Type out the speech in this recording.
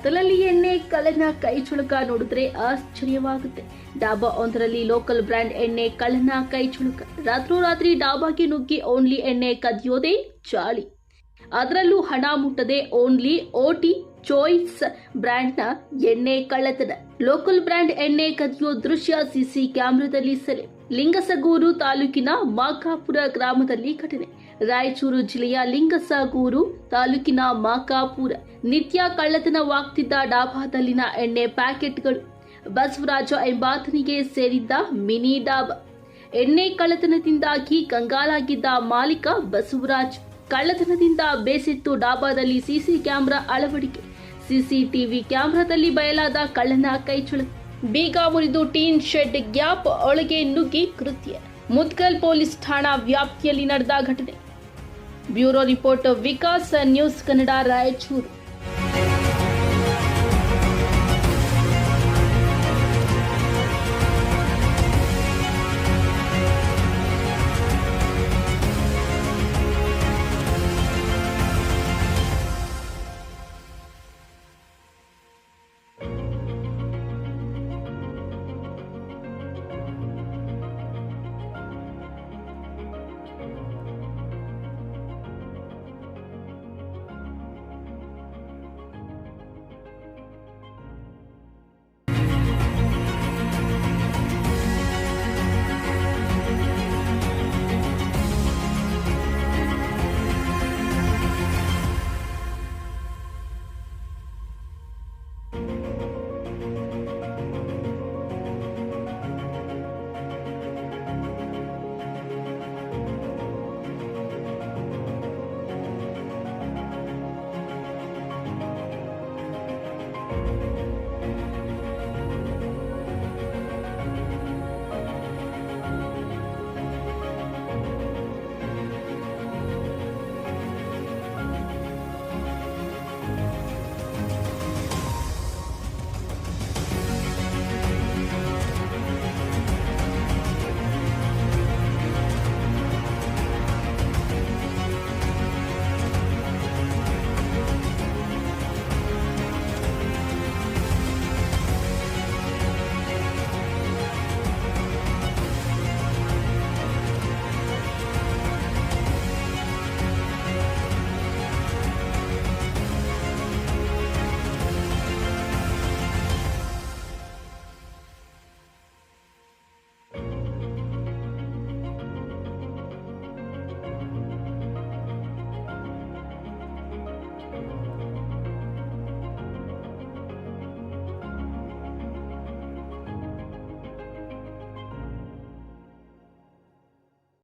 ಕತ್ತಲಲ್ಲಿ ಎಣ್ಣೆ ಕಳ್ಳನ ಕೈ ಚುಳುಕ ನೋಡಿದ್ರೆ ಆಶ್ಚರ್ಯವಾಗುತ್ತೆ. ಡಾಬಾ ಒಂದರಲ್ಲಿ ಲೋಕಲ್ ಬ್ರ್ಯಾಂಡ್ ಎಣ್ಣೆ ಕಳ್ಳನ ಕೈ ಚುಳುಕ. ರಾತ್ರೋರಾತ್ರಿ ಡಾಬಾಗೆ ನುಗ್ಗಿ ಓನ್ಲಿ ಎಣ್ಣೆ ಕದಿಯೋದೇ ಚಾಳಿ. ಅದರಲ್ಲೂ ಹಣ ಮುಟ್ಟದೆ ಓನ್ಲಿ ಓಟಿ ಚಾಯ್ಸ್ ಬ್ರ್ಯಾಂಡ್ನ ಎಣ್ಣೆ ಕಳ್ಳತನ. ಲೋಕಲ್ ಬ್ರ್ಯಾಂಡ್ ಎಣ್ಣೆ ಕದಿಯೋ ದೃಶ್ಯ ಸಿಸಿ ಕ್ಯಾಮೆರಾದಲ್ಲಿ ಸೆರೆ. ಲಿಂಗಸಗೂರು ತಾಲೂಕಿನ ಮಾಕಾಪುರ ಗ್ರಾಮದಲ್ಲಿ ಘಟನೆ. ರಾಯಚೂರು ಜಿಲ್ಲೆಯ ಲಿಂಗಸಗೂರು ತಾಲೂಕಿನ ಮಾಕಾಪುರ ನಿತ್ಯ ಕಳ್ಳತನವಾಗ್ತಿದ್ದ ಡಾಬಾದಲ್ಲಿನ ಎಣ್ಣೆ ಪ್ಯಾಕೆಟ್ಗಳು. ಬಸವರಾಜ ಎಂಬಾತನಿಗೆ ಸೇರಿದ್ದ ಮಿನಿ ಡಾಬಾ. ಎಣ್ಣೆ ಕಳ್ಳತನದಿಂದಾಗಿ ಕಂಗಾಲಾಗಿದ್ದ ಮಾಲೀಕ ಬಸವರಾಜ್. ಕಳ್ಳತನದಿಂದ ಬೇಸತ್ತು ಡಾಬಾದಲ್ಲಿ ಸಿಸಿ ಕ್ಯಾಮೆರಾ ಅಳವಡಿಕೆ. ಸಿಸಿಟಿವಿ ಕ್ಯಾಮೆರಾದಲ್ಲಿ ಬಯಲಾದ ಕಳ್ಳನ ಕೈಚುಳುಕ. ಬೀಗ ಮುರಿದು ಟೀನ್ ಶೆಡ್ ಗ್ಯಾಪ್ ಒಳಗೆ ನುಗ್ಗಿ ಕೃತ್ಯ. ಮುದ್ಗಲ್ ಪೊಲೀಸ್ ಠಾಣಾ ವ್ಯಾಪ್ತಿಯಲ್ಲಿ ನಡೆದ ಘಟನೆ. Bureau report Vikas news Kannada Raichur.